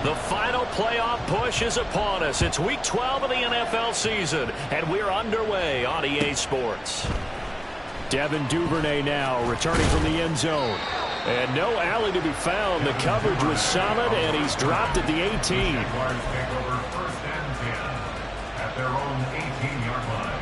The final playoff push is upon us. It's Week 12 of the NFL season, and we're underway on EA Sports. Devin Duvernay now returning from the end zone. And no alley to be found. The coverage was solid, and he's dropped at the 18. Jaguars take over 1st and 10 at their own 18-yard line.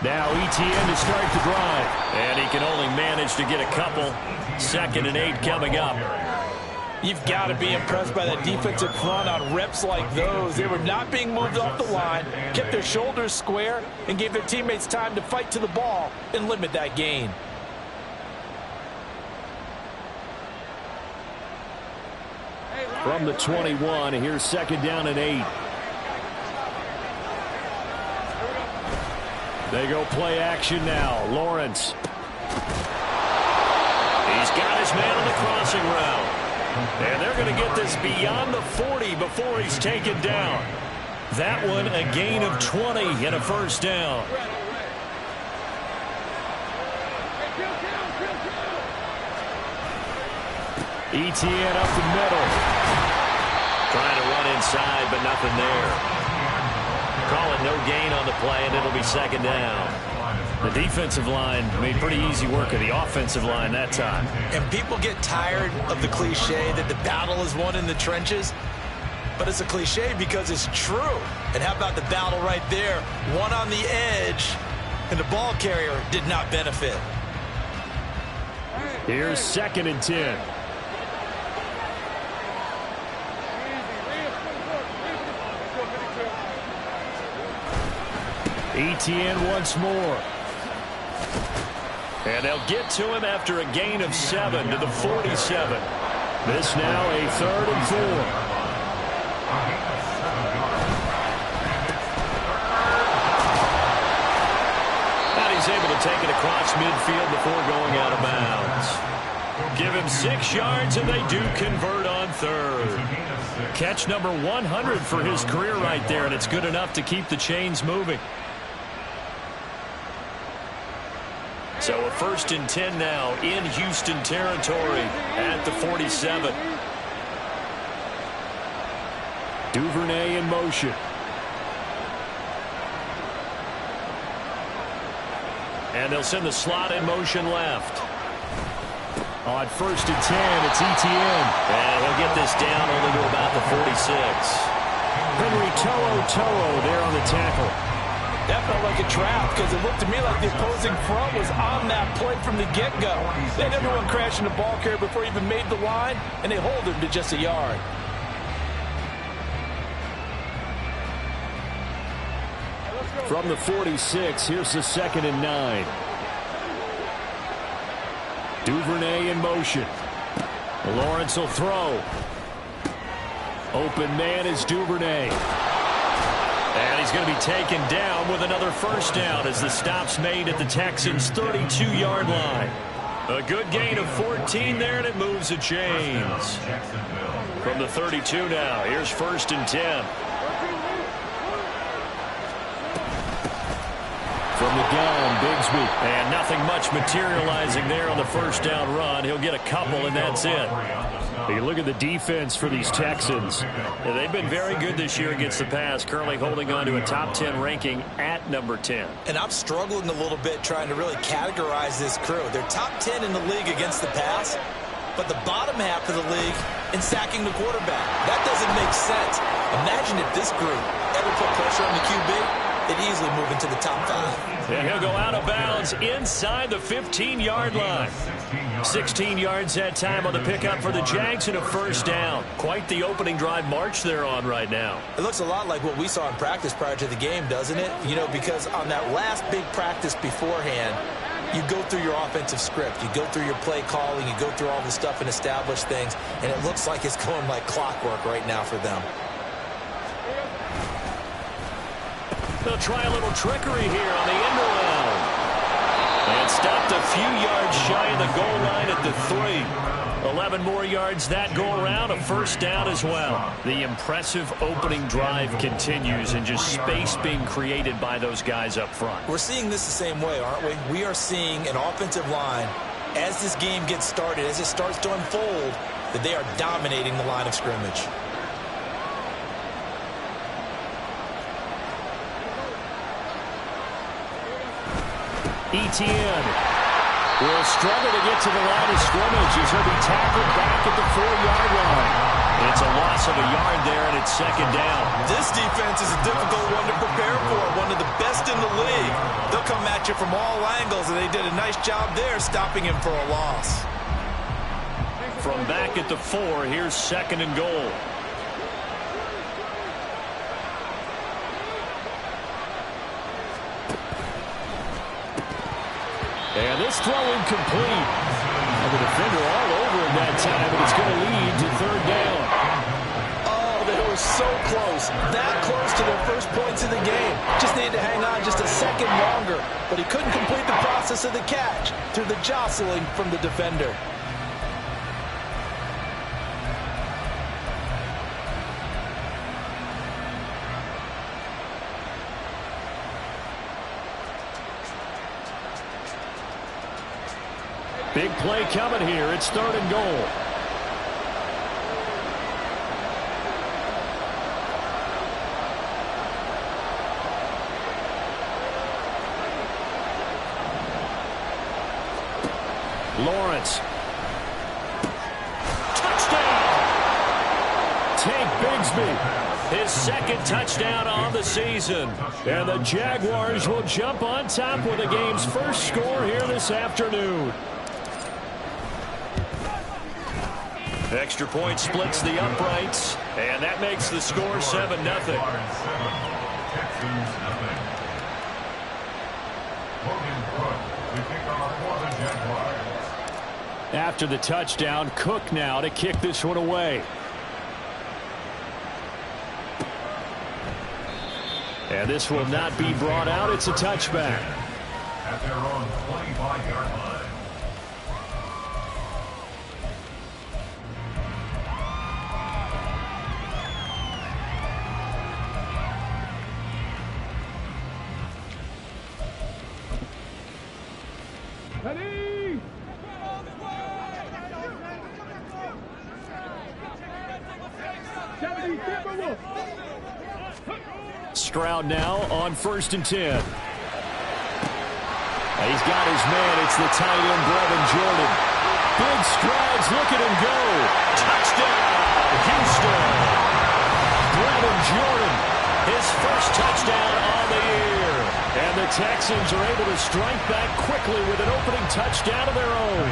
Now ETN to start the drive. And he can only manage to get a couple. 2nd and 8 coming up. You've got to be impressed by that defensive front on reps like those. They were not being moved off the line, kept their shoulders square, and gave their teammates time to fight to the ball and limit that gain. From the 21, here's 2nd down and 8. They go play action now. Lawrence. He's got his man on the crossing route. And they're going to get this beyond the 40 before he's taken down. That one a gain of 20 and a 1st down. ETN up the middle. Trying to run inside, but nothing there. Call it no gain on the play, and it'll be 2nd down. The defensive line made pretty easy work of the offensive line that time. And people get tired of the cliche that the battle is won in the trenches. But it's a cliche because it's true. And how about the battle right there? One on the edge, and the ball carrier did not benefit. Here's 2nd and 10. ETN once more. And they'll get to him after a gain of 7 to the 47. This now a 3rd and 4. And he's able to take it across midfield before going out of bounds. Give him 6 yards, and they do convert on 3rd. Catch number 100 for his career right there, and it's good enough to keep the chains moving. So a 1st and 10 now in Houston territory at the 47. Duvernay in motion. And they'll send the slot in motion left. On 1st and 10, it's ETN. And he'll get this down only to about the 46. Henry To'o there on the tackle. That felt like a trap because it looked to me like the opposing front was on that play from the get-go. They had everyone crashing the ball carrier before he even made the line, and they hold him to just a yard. From the 46, here's the 2nd and 9. Duvernay in motion. Lawrence will throw. Open man is Duvernay. And he's going to be taken down with another 1st down as the stop's made at the Texans' 32-yard line. A good gain of 14 there, and it moves the chains. From the 32 now, here's 1st and 10. From the gun, Bigsby. And nothing much materializing there on the 1st down run. He'll get a couple, and that's it. You look at the defense for these Texans. They've been very good this year against the pass, currently holding on to a top 10 ranking at number 10. And I'm struggling a little bit trying to really categorize this crew. They're top 10 in the league against the pass, but the bottom half of the league in sacking the quarterback. That doesn't make sense. Imagine if this group ever put pressure on the QB. They'd easily move into the top 5. And he'll go out of bounds inside the 15-yard line. 16 yards that time on the pickup for the Jags and a 1st down. Quite the opening drive march they're on right now. It looks a lot like what we saw in practice prior to the game, doesn't it? You know, because on that last big practice beforehand, you go through your offensive script. You go through your play calling. You go through all the stuff and establish things. And it looks like it's going like clockwork right now for them. They'll try a little trickery here on the end around. And stopped a few yards shy of the goal line at the 3. 11 more yards that go around, a first down as well. The impressive opening drive continues, and just space being created by those guys up front. We're seeing this the same way, aren't we? We are seeing an offensive line, as this game gets started, as it starts to unfold, that they are dominating the line of scrimmage. Etienne will struggle to get to the line of scrimmage as he'll be tackled back at the 4-yard line. It's a loss of a yard there, and it's second down. This defense is a difficult one to prepare for, one of the best in the league. They'll come at you from all angles, and they did a nice job there stopping him for a loss. From back at the 4, here's second and goal. And this throw incomplete. And the defender all over him that time, and it's going to lead to third down. Oh, they were so close. That close to their first points of the game. Just needed to hang on just a second longer. But he couldn't complete the process of the catch through the jostling from the defender. Big play coming here. It's third and goal. Lawrence. Touchdown! Tank Bigsby. His second touchdown on the season. And the Jaguars will jump on top with the game's first score here this afternoon. Extra point splits the uprights, and that makes the score 7-0. After the touchdown, Cook now to kick this one away. And this will not be brought out. It's a touchback. At their own 25-yard line. Stroud now on 1st and 10. He's got his man. It's the tight end, Brevin Jordan. Big strides. Look at him go. Touchdown, Houston. Brevin Jordan, his first touchdown on the year. And the Texans are able to strike back quickly with an opening touchdown of their own.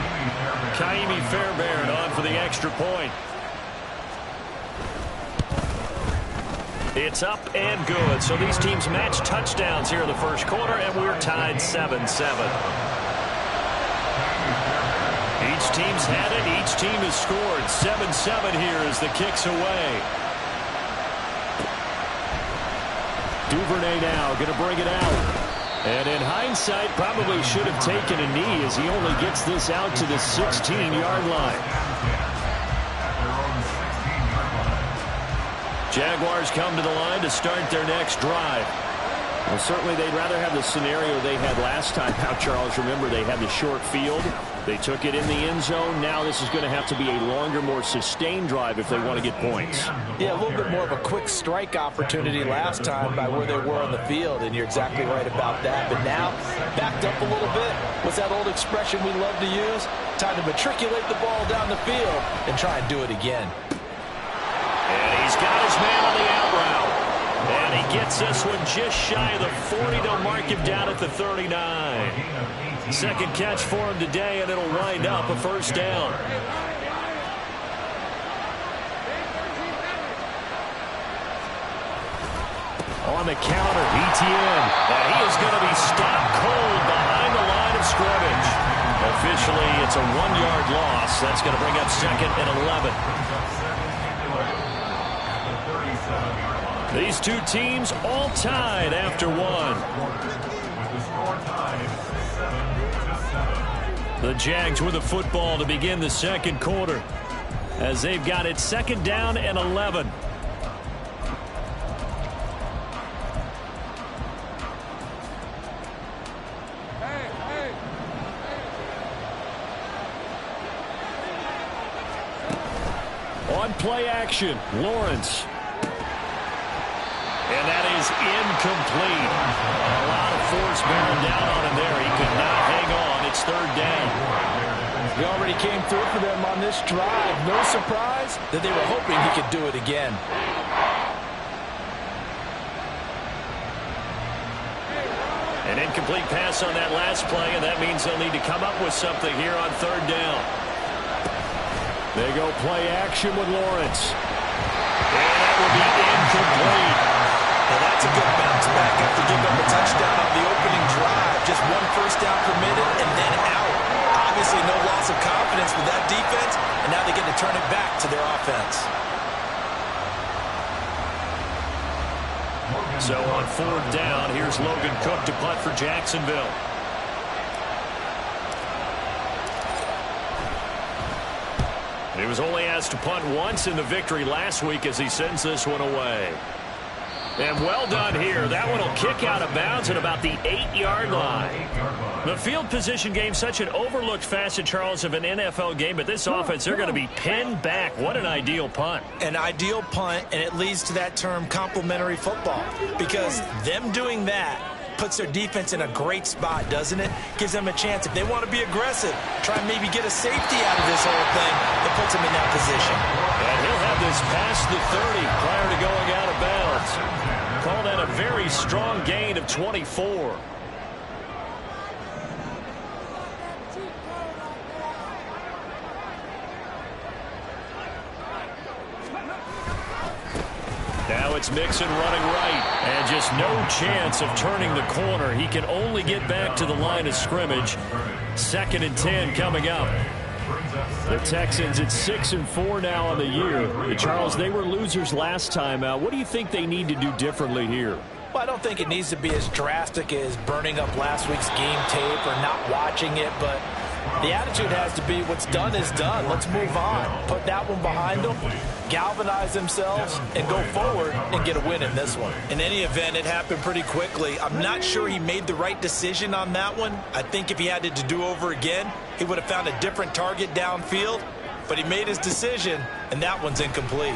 Ka'imi Fairbairn on for the extra point. It's up and good. So these teams match touchdowns here in the first quarter, and we're tied 7-7. Each team's had it. Each team has scored. 7-7 here as the kick's away. Duvernay now going to bring it out. And in hindsight, probably should have taken a knee as he only gets this out to the 16-yard line. Jaguars come to the line to start their next drive. Well, certainly they'd rather have the scenario they had last time out, Charles. Remember, they had the short field. They took it in the end zone. Now this is going to have to be a longer, more sustained drive if they want to get points. Yeah, a little bit more of a quick strike opportunity last time by where they were on the field, and you're exactly right about that. But now, backed up a little bit. What's that old expression we love to use? Time to matriculate the ball down the field and try and do it again. And he's got his man on the out route. And he gets this one just shy of the 40. They'll mark him down at the 39. Second catch for him today, and it'll wind up a first down. On the counter, Etienne. And he is going to be stopped cold behind the line of scrimmage. Officially, it's a 1-yard loss. That's going to bring up second and 11. These two teams all tied after one. With the score tied 7-7. The Jags with the football to begin the second quarter as they've got it 2nd down and 11. On play action, Lawrence. And that is incomplete. A lot of force bearing down on him there. He could not hang on. It's 3rd down. He already came through for them on this drive. No surprise that they were hoping he could do it again. An incomplete pass on that last play, and that means they'll need to come up with something here on 3rd down. They go play action with Lawrence. And that will be incomplete. Now that's a good bounce back after giving up a touchdown on the opening drive. Just 1 first down permitted and then out. Obviously no loss of confidence with that defense, and now they get to turn it back to their offense. So on 4th down, here's Logan Cook to punt for Jacksonville. He was only asked to punt once in the victory last week as he sends this one away. And well done here. That one will kick out of bounds at about the 8-yard line. The field position game, such an overlooked facet, Charles, of an NFL game, but this offense, they're going to be pinned back. What an ideal punt. An ideal punt, and it leads to that term complementary football, because them doing that puts their defense in a great spot, doesn't it? Gives them a chance. If they want to be aggressive, try and maybe get a safety out of this whole thing, that puts them in that position. And he'll have this past the 30 prior to going out of bounds. Call that a very strong gain of 24. Now it's Mixon running right, and just no chance of turning the corner. He can only get back to the line of scrimmage. 2nd and 10 coming up. The Texans at 6-4 now on the year. Charles, they were losers last time out. What do you think they need to do differently here? Well, I don't think it needs to be as drastic as burning up last week's game tape or not watching it, but the attitude has to be what's done is done. Let's move on. Put that one behind them, galvanize themselves, and go forward and get a win in this one. In any event, it happened pretty quickly. I'm not sure he made the right decision on that one. I think if he had it to do over again, he would have found a different target downfield, but he made his decision, and that one's incomplete.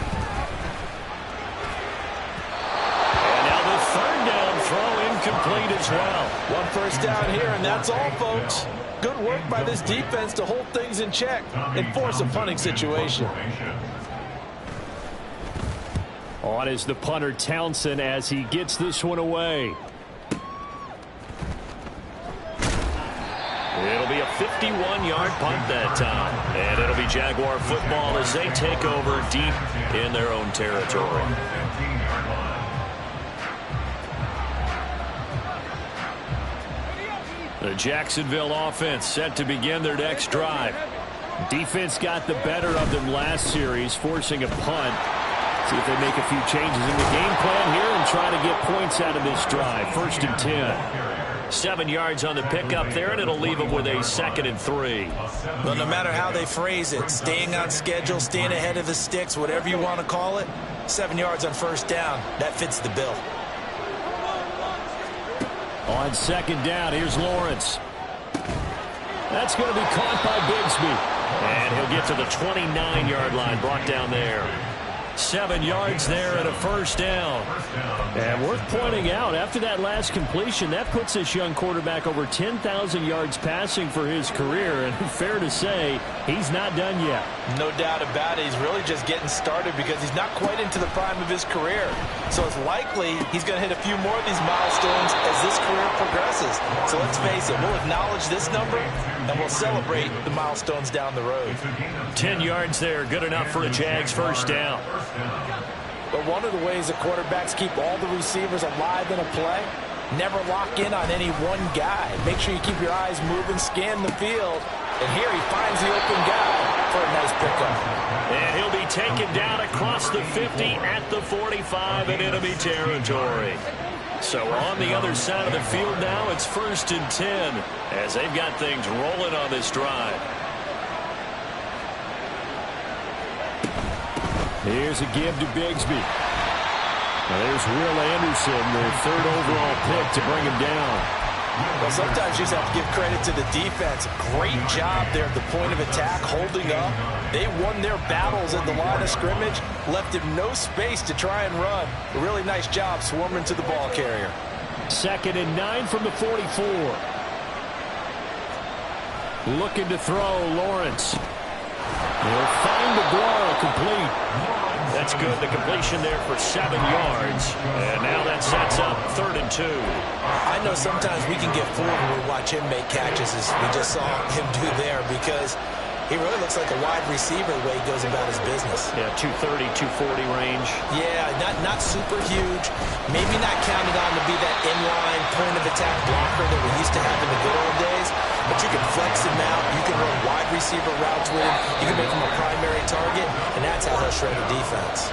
And now the 3rd down throw incomplete as well. 1 first down here, and that's all, folks. Good work by this defense to hold things in check and force a punting situation. On is the punter Townsend as he gets this one away. It'll be a 51-yard punt that time. And it'll be Jaguar football as they take over deep in their own territory. The Jacksonville offense set to begin their next drive. Defense got the better of them last series, forcing a punt. See if they make a few changes in the game plan here and try to get points out of this drive. 1st and 10. 7 yards on the pickup there, and it'll leave them with a 2nd and 3. Well, no matter how they phrase it, staying on schedule, staying ahead of the sticks, whatever you want to call it, 7 yards on 1st down, that fits the bill. On 2nd down, here's Lawrence. That's going to be caught by Bigsby. And he'll get to the 29-yard line, brought down there. 7 yards there and a 1st down. And worth pointing out, after that last completion, that puts this young quarterback over 10,000 yards passing for his career. And fair to say, he's not done yet. No doubt about it. He's really just getting started because he's not quite into the prime of his career. So it's likely he's going to hit a few more of these milestones as this career progresses. So let's face it, we'll acknowledge this number and we'll celebrate the milestones down the road. 10 yards there, good enough for a Jags 1st down. But one of the ways the quarterbacks keep all the receivers alive in a play, never lock in on any one guy. Make sure you keep your eyes moving, scan the field. And here he finds the open guy, for a nice pickup. And he'll be taken down across the 50 at the 45 in enemy territory. So on the other side of the field now, it's 1st and 10 as they've got things rolling on this drive. Here's a give to Bigsby. Now there's Will Anderson, the 3rd overall pick to bring him down. Well, sometimes you just have to give credit to the defense. Great job there at the point of attack, holding up. They won their battles at the line of scrimmage, left him no space to try and run. A really nice job swarming to the ball carrier. 2nd and 9 from the 44. Looking to throw, Lawrence. He'll find McGuire complete. That's good. The completion there for 7 yards. And now that sets up 3rd and 2. I know sometimes we can get fooled when we watch him make catches, as we just saw him do there, because he really looks like a wide receiver the way he goes about his business. Yeah, 230, 240 range. Yeah, not super huge. Maybe not counted on to be that inline point-of-attack blocker that we used to have in the good old days. But you can flex him out. You can run wide receiver routes with him. You can make him a primary target, and that's how they'll shred a defense.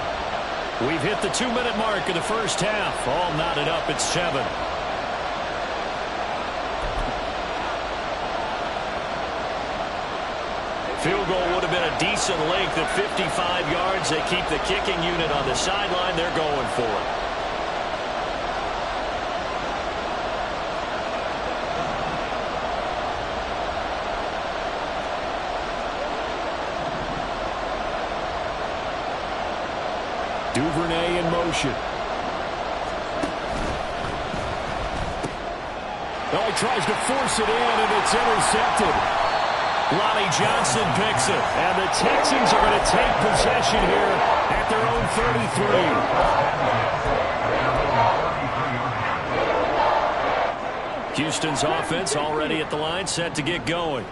We've hit the 2-minute mark of the first half. All knotted up at 7. Field goal would have been a decent length at 55 yards. They keep the kicking unit on the sideline. They're going for it. Duvernay in motion. Oh, he tries to force it in, and it's intercepted. Lonnie Johnson picks it. And the Texans are going to take possession here at their own 33. Houston's offense already at the line, set to get going.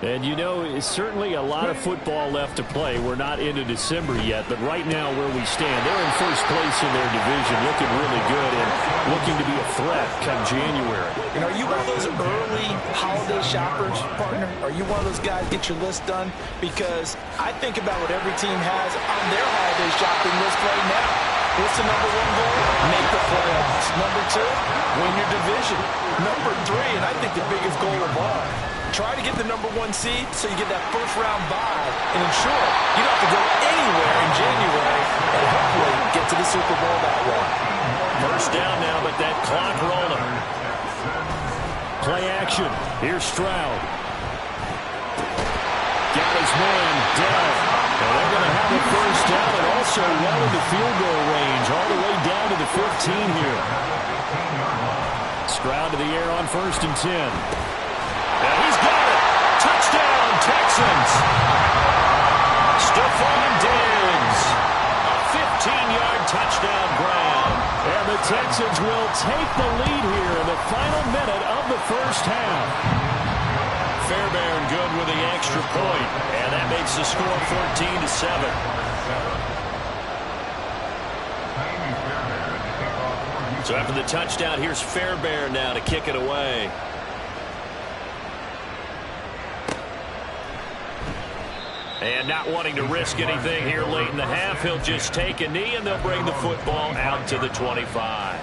And you know, it's certainly a lot of football left to play. We're not into December yet, but right now where we stand, they're in first place in their division, looking really good and looking to be a threat come January. And are you one of those early holiday shoppers, partner? Are you one of those guys get your list done? Because I think about what every team has on their holiday shopping list right now. What's the number 1 goal? Make the playoffs. Number 2, win your division. Number 3, and I think the biggest goal of all, try to get the number 1 seed so you get that first-round bye and ensure you don't have to go anywhere in January and hopefully get to the Super Bowl that way. First down now, but that clock rolling. Play action. Here's Stroud. Got his man, Dell. And they're going to have a first down and also well into field goal range, all the way down to the 15 here. Stroud to the air on 1st and 10. And he's got it. Touchdown, Texans. Stephon Diggs. A 15-yard touchdown grab. And the Texans will take the lead here in the final minute of the first half. Fairbairn good with the extra point. And that makes the score 14-7. So after the touchdown, here's Fairbairn now to kick it away. And not wanting to risk anything here late in the half, he'll just take a knee, and they'll bring the football out to the 25.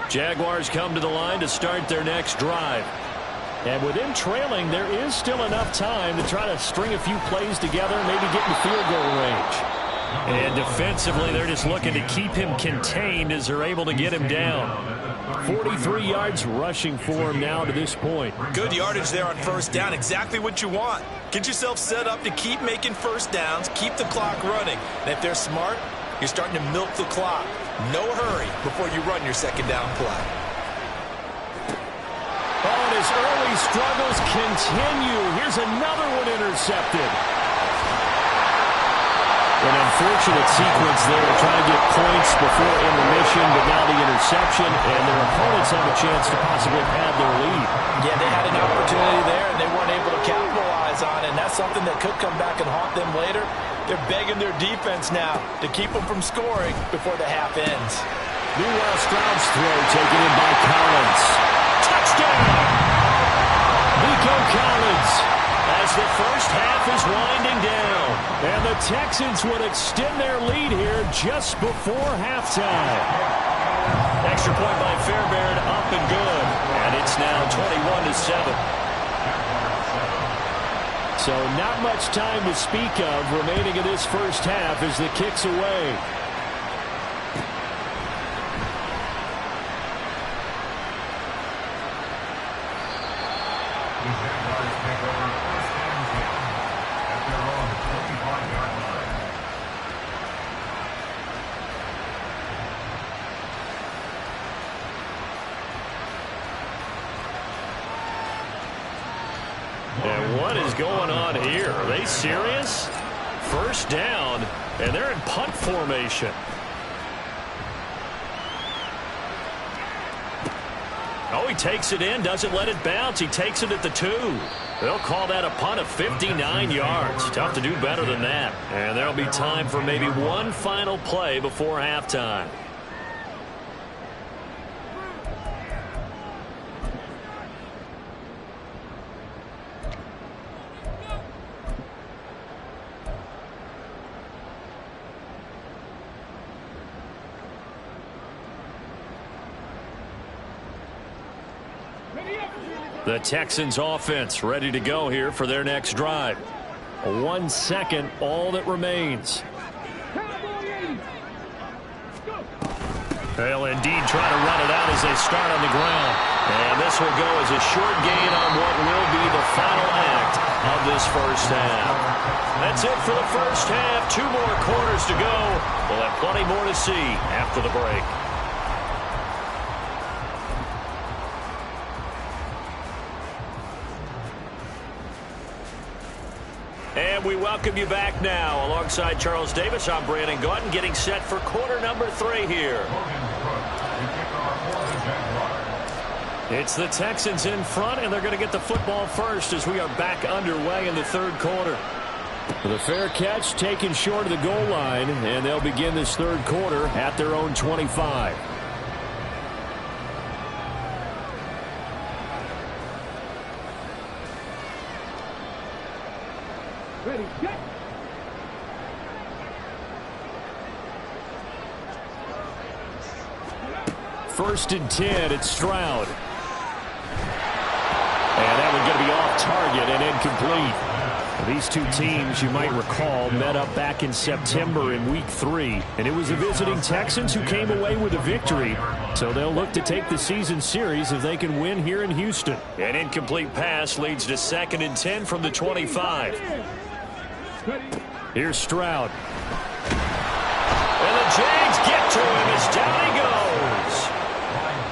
Jaguars come to the line to start their next drive. And with them trailing, there is still enough time to try to string a few plays together and maybe get in field goal range. And defensively, they're just looking to keep him contained as they're able to get him down. 43 yards rushing for him now to this point. Good yardage there on first down. Exactly what you want. Get yourself set up to keep making first downs, keep the clock running. And if they're smart, you're starting to milk the clock. No hurry before you run your second down play. Oh, and his early struggles continue. Here's another one intercepted. An unfortunate sequence there, trying to get points before intermission, but now the interception, and their opponents have a chance to possibly pad their lead. Yeah, they had an opportunity there, and they weren't able to capitalize on it, and that's something that could come back and haunt them later. They're begging their defense now to keep them from scoring before the half ends. Meanwhile, Stroud's throw taken in by Collins. Touchdown! Nico Collins as the first half is winding down. And the Texans would extend their lead here just before halftime. Extra point by Fairbairn, up and good. And it's now 21-7. So not much time to speak of remaining in this first half as the kick's away. The Jaguars take over first and 10 at their own 25-yard line. And what is going on here? Are they serious? First down, and they're in punt formation. Oh, he takes it in, doesn't let it bounce. He takes it at the 2. They'll call that a punt of 59 yards. Tough to do better than that. And there'll be time for maybe one final play before halftime. The Texans offense ready to go here for their next drive. 1 second, all that remains. They'll indeed try to run it out as they start on the ground. And this will go as a short gain on what will be the final act of this first half. That's it for the first half. 2 more quarters to go. We'll have plenty more to see after the break. And we welcome you back now. Alongside Charles Davis, I'm Brandon Gaudin, getting set for quarter number 3 here. It's the Texans in front, and they're going to get the football first as we are back underway in the third quarter. The fair catch taken short of the goal line, and they'll begin this third quarter at their own 25. Ready, get. First and 10, it's Stroud. And that one's going to be off target and incomplete. These two teams, you might recall, met up back in September in Week 3. And it was the visiting Texans who came away with a victory. So they'll look to take the season series if they can win here in Houston. An incomplete pass leads to 2nd and 10 from the 25. Here's Stroud. And the Jags get to him as down he goes.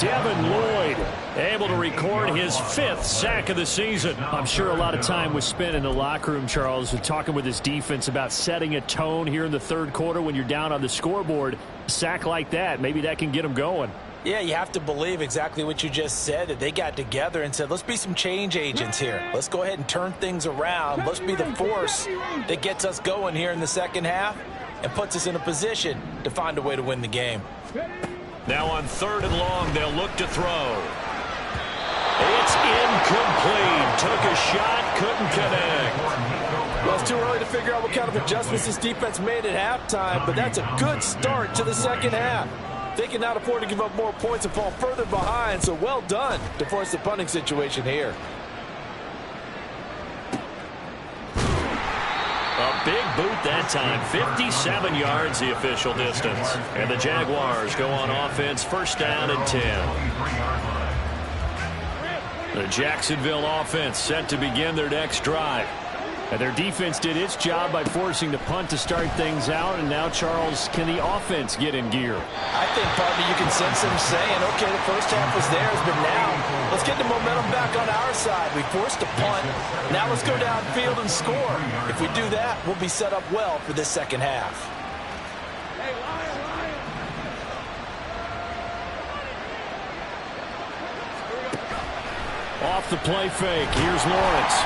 Devin Lloyd able to record his 5th sack of the season. I'm sure a lot of time was spent in the locker room, Charles, talking with his defense about setting a tone here in the third quarter when you're down on the scoreboard. A sack like that, maybe that can get them going. Yeah, you have to believe exactly what you just said, that they got together and said, let's be some change agents here. Let's go ahead and turn things around. Let's be the force that gets us going here in the second half and puts us in a position to find a way to win the game. Now on 3rd and long, they'll look to throw. It's incomplete. Took a shot, couldn't connect. Well, it's too early to figure out what kind of adjustments this defense made at halftime, but that's a good start to the second half. They can not afford to give up more points and fall further behind, so well done to force the punting situation here. A big boot that time. 57 yards the official distance. And the Jaguars go on offense, 1st down and 10. The Jacksonville offense set to begin their next drive. And their defense did its job by forcing the punt to start things out. And now, Charles, can the offense get in gear? I think, partner, you can sense them saying, okay, the first half was theirs, but now let's get the momentum back on our side. We forced a punt. Now let's go downfield and score. If we do that, we'll be set up well for this second half. Off the play fake. Here's Lawrence.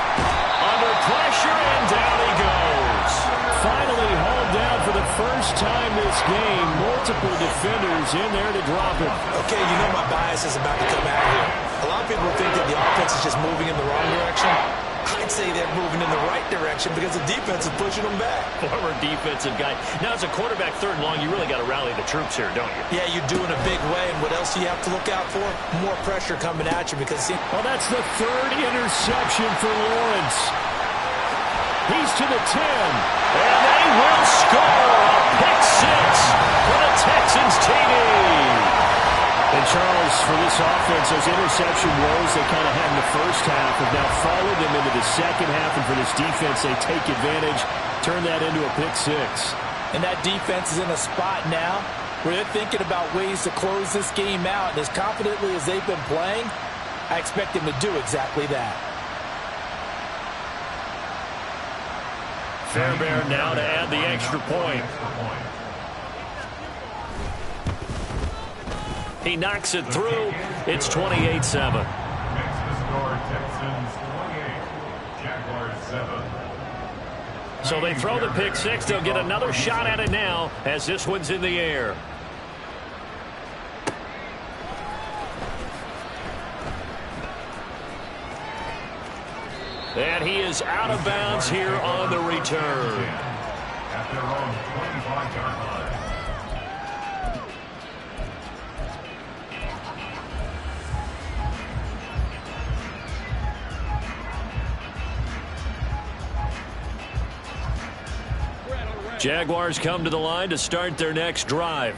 Under pressure, and down he goes. Finally hauled down for the first time this this game. Multiple defenders in there to drop him. Okay, you know my bias is about to come out here. A lot of people think that the offense is just moving in the wrong direction. I'd say they're moving in the right direction because the defense is pushing them back. Former defensive guy. Now, as a quarterback, third and long, you really got to rally the troops here, don't you? Yeah, you do in a big way. And what else do you have to look out for? More pressure coming at you because... Well, that's the third interception for Lawrence. He's to the 10. And they will score a pick six for the Texans TD. And Charles, for this offense, those interception woes they kind of had in the first half have now followed them into the second half. And for this defense, they take advantage, turn that into a pick six. And that defense is in a spot now where they're thinking about ways to close this game out. And as confidently as they've been playing, I expect them to do exactly that. Fairbairn now to add the extra point. He knocks it through. It's 28-7. Makes the score Texans 28, Jaguars 7. So they throw the pick six. They'll get another shot at it now as this one's in the air. And he is out of bounds here on the return. At their own 25-yard line. Jaguars come to the line to start their next drive.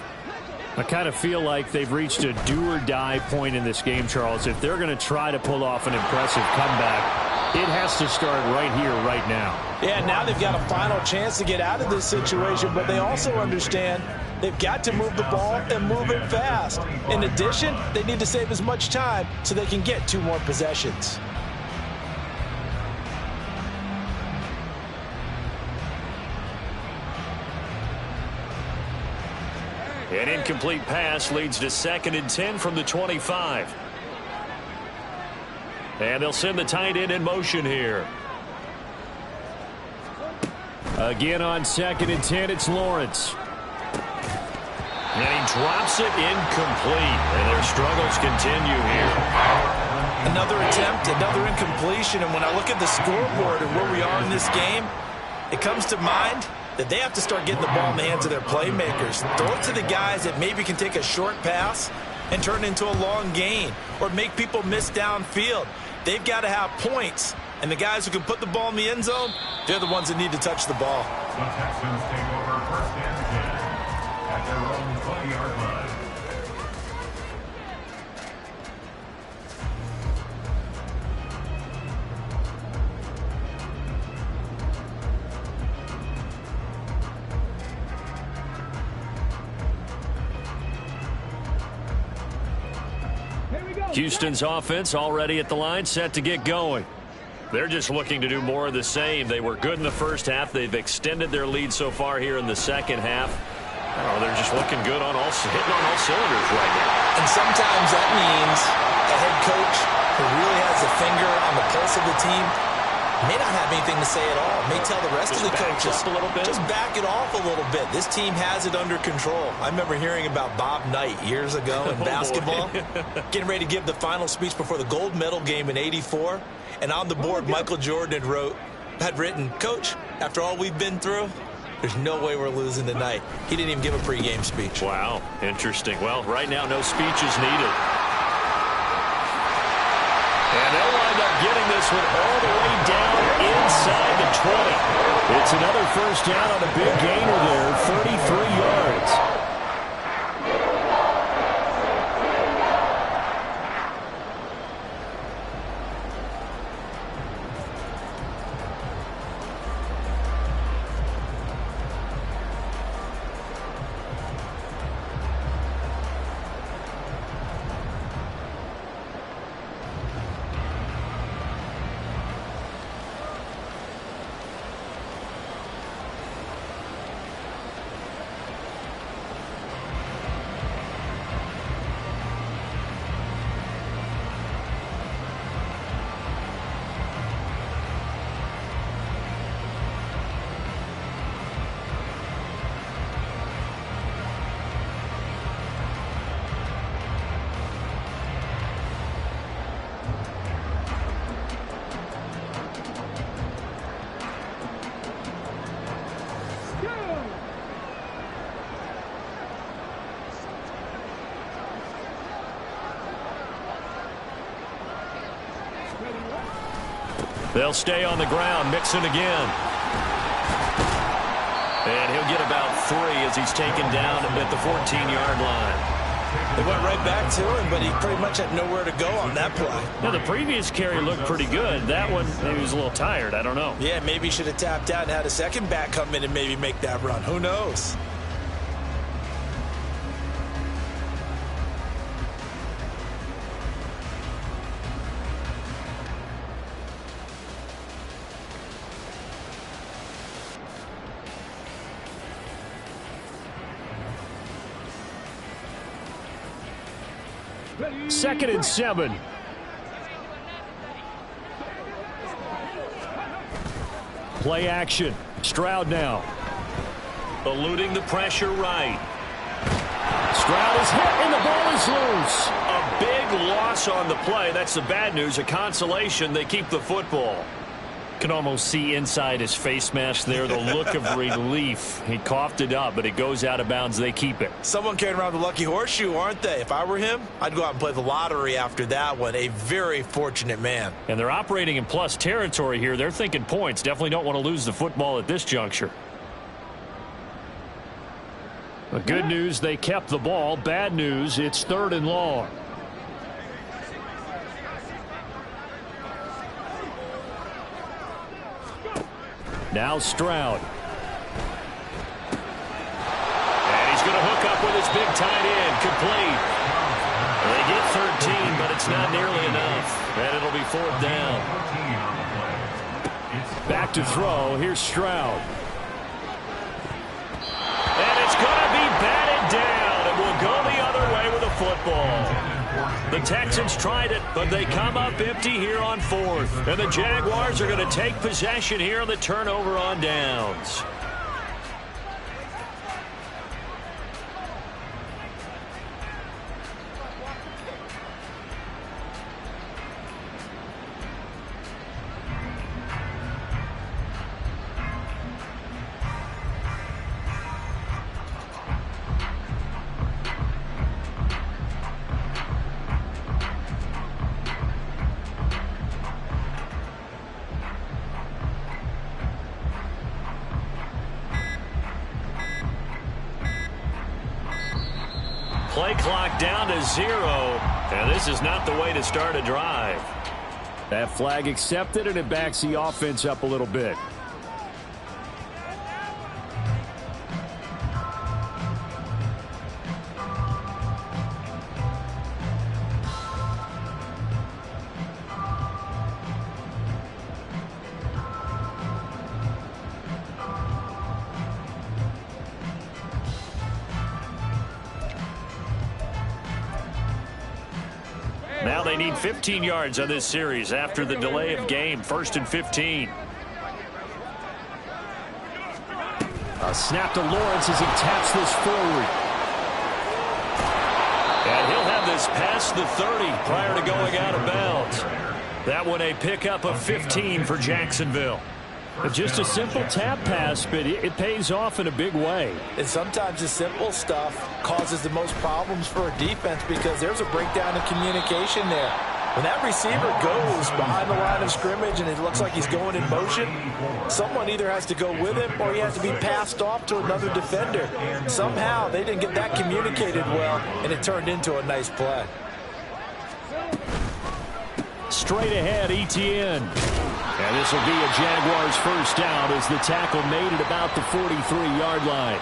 I kind of feel like they've reached a do-or-die point in this game, Charles. If they're going to try to pull off an impressive comeback, it has to start right here, right now. Yeah, now they've got a final chance to get out of this situation, but they also understand they've got to move the ball and move it fast. In addition, they need to save as much time so they can get 2 more possessions. An incomplete pass leads to 2nd and 10 from the 25. And they'll send the tight end in motion here. Again on 2nd and 10, it's Lawrence. And he drops it incomplete. And their struggles continue here. Another attempt, another incompletion. And when I look at the scoreboard and where we are in this game, it comes to mind that they have to start getting the ball in the hands of their playmakers. Throw it to the guys that maybe can take a short pass and turn it into a long gain or make people miss downfield. They've got to have points. And the guys who can put the ball in the end zone, they're the ones that need to touch the ball. The Texans take over 1st and 10 at their own 20-yard line. Houston's offense already at the line, set to get going. They're just looking to do more of the same. They were good in the first half. They've extended their lead so far here in the second half. Oh, they're just looking good on hitting on all cylinders right now. And sometimes that means a head coach who really has a finger on the pulse of the team may not have anything to say at all. May tell the rest of the coaches up a little bit. Just back it off a little bit. This team has it under control. I remember hearing about Bob Knight years ago in basketball, getting ready to give the final speech before the gold medal game in '84. And on the board, Michael Jordan had written, "Coach, after all we've been through, there's no way we're losing tonight." He didn't even give a pregame speech. Wow, interesting. Well, right now, no speech is needed. And they'll wind up getting this one all the way down inside the 20. It's another first down on a big gainer there, 33 yards. They'll stay on the ground. Mixon again. And he'll get about 3 as he's taken down at the 14-yard line. They went right back to him, but he pretty much had nowhere to go on that play. Now, the previous carry looked pretty good. That one, maybe he was a little tired. I don't know. Yeah, maybe he should have tapped out and had a second back come in and maybe make that run. Who knows? Second and 7. Play action. Stroud now. Eluding the pressure right. Stroud is hit and the ball is loose. A big loss on the play. That's the bad news. A consolation. They keep the football. Can almost see inside his face mask there the look of relief. He coughed it up, but it goes out of bounds. They keep it. Someone carrying around the lucky horseshoe, aren't they? If I were him, I'd go out and play the lottery after that one. A very fortunate man. And they're operating in plus territory here. They're thinking points. Definitely don't want to lose the football at this juncture. The good news, they kept the ball. Bad news, it's 3rd and long. Now Stroud. And he's going to hook up with his big tight end. Complete. They get 13, but it's not nearly enough. And it'll be 4th down. Back to throw. Here's Stroud. And it's going to be batted down. It will go the other way with a football. The Texans tried it, but they come up empty here on 4th. And the Jaguars are going to take possession here on the turnover on downs. Play clock down to 0. And this is not the way to start a drive. That flag accepted, and it backs the offense up a little bit. Now they need 15 yards on this series after the delay of game. 1st and 15. A snap to Lawrence as he taps this forward. And he'll have this past the 30 prior to going out of bounds. That one a pickup of 15 for Jacksonville. Just a simple tap pass, but it pays off in a big way. And sometimes the simple stuff causes the most problems for a defense because there's a breakdown in communication there. When that receiver goes behind the line of scrimmage and it looks like he's going in motion, someone either has to go with him or he has to be passed off to another defender. Somehow they didn't get that communicated well, and it turned into a nice play. Straight ahead, Etienne. And this will be a Jaguars first down as the tackle made at about the 43-yard line.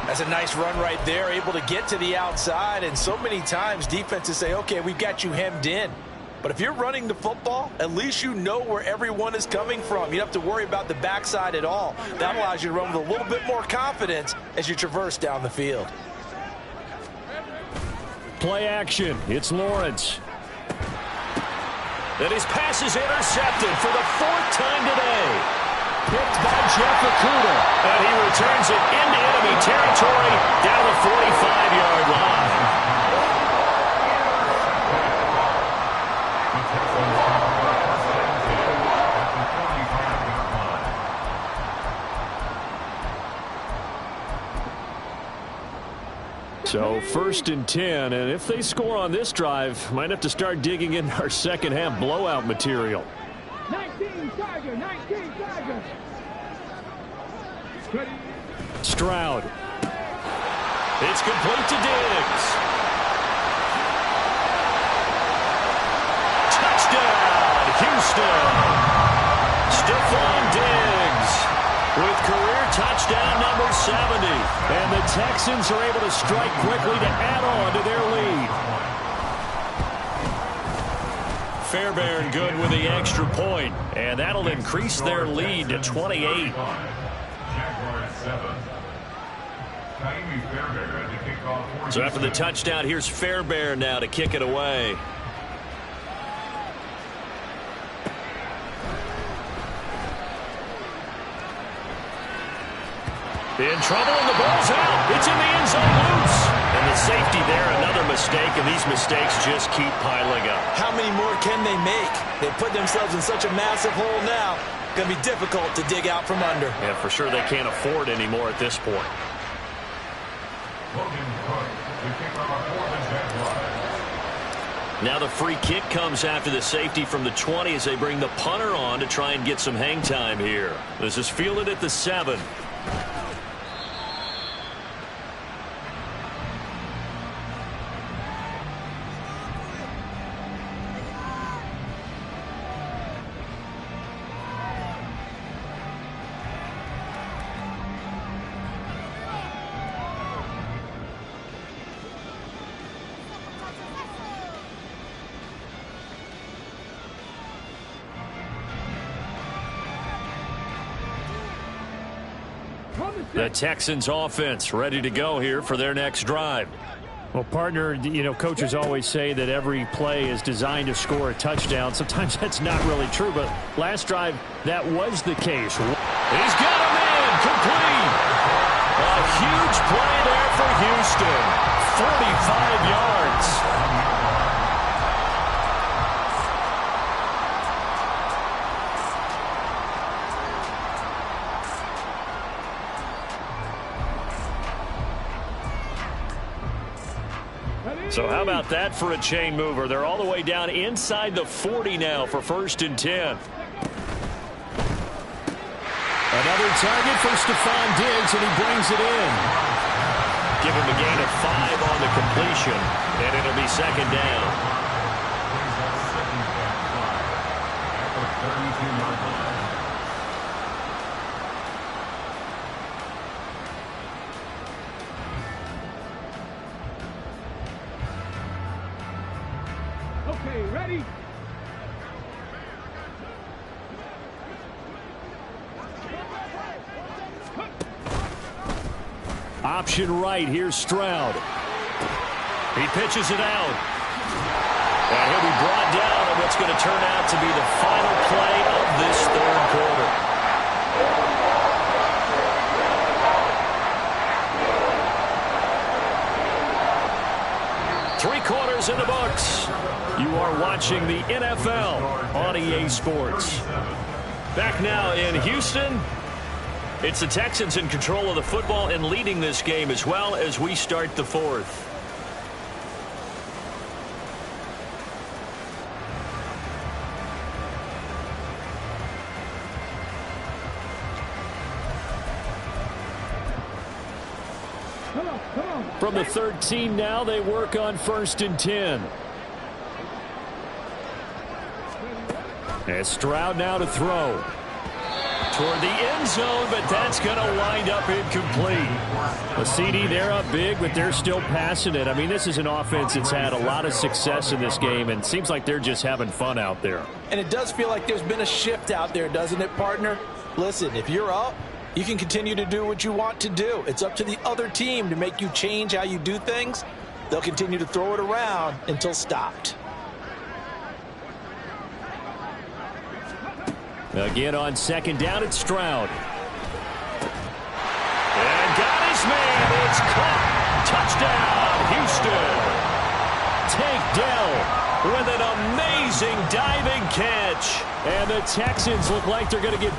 That's a nice run right there, able to get to the outside. And so many times defenses say, okay, we've got you hemmed in. But if you're running the football, at least you know where everyone is coming from. You don't have to worry about the backside at all. That allows you to run with a little bit more confidence as you traverse down the field. Play action. It's Lawrence. And his pass is intercepted for the 4th time today. Picked by Jeff Okudah. And he returns it into enemy territory down the 45-yard line. So 1st and 10, and if they score on this drive, might have to start digging in our second half blowout material. 19. Stroud. It's complete to Diggs. Touchdown, Houston. Stephon Diggs with career touchdown number 70. And the Texans are able to strike quickly to add on to their lead. Fairbairn good with the extra point, and that'll increase their lead to 28. So after the touchdown, here's Fairbairn now to kick it away. In trouble, and the ball's out. It's in the end zone loose. And the safety there, another mistake, and these mistakes just keep piling up. How many more can they make? They put themselves in such a massive hole now. Going to be difficult to dig out from under. Yeah, for sure they can't afford any more at this point. Now the free kick comes after the safety from the 20 as they bring the punter on to try and get some hang time here. This is fielded at the 7. The Texans offense ready to go here for their next drive. Well, partner, you know, coaches always say that every play is designed to score a touchdown. Sometimes that's not really true, but last drive, that was the case. He's got him in, complete. A huge play there for Houston. 45 yards. So how about that for a chain mover? They're all the way down inside the 40 now for 1st and 10. Another target for Stephon Diggs, and he brings it in. Give him a gain of 5 on the completion, and it'll be 2nd down. Okay, ready? Option right. Here's Stroud. He pitches it out. And he'll be brought down on what's going to turn out to be the final play of this 3rd quarter. Three quarters in the books. You are watching the NFL on EA Sports. Back now in Houston. It's the Texans in control of the football and leading this game as well as we start the 4th. From the 13 now, they work on 1st and 10. As Stroud now to throw. Toward the end zone, but that's going to wind up incomplete. A CD, they're up big, but they're still passing it. I mean, this is an offense that's had a lot of success in this game, and it seems like they're just having fun out there. And it does feel like there's been a shift out there, doesn't it, partner? Listen, if you're up, you can continue to do what you want to do. It's up to the other team to make you change how you do things. They'll continue to throw it around until stopped. Again on 2nd down, it's Stroud. And got his man. It's caught. Touchdown, Houston. Tank Dell With an amazing diving catch. And the Texans look like they're going to get back.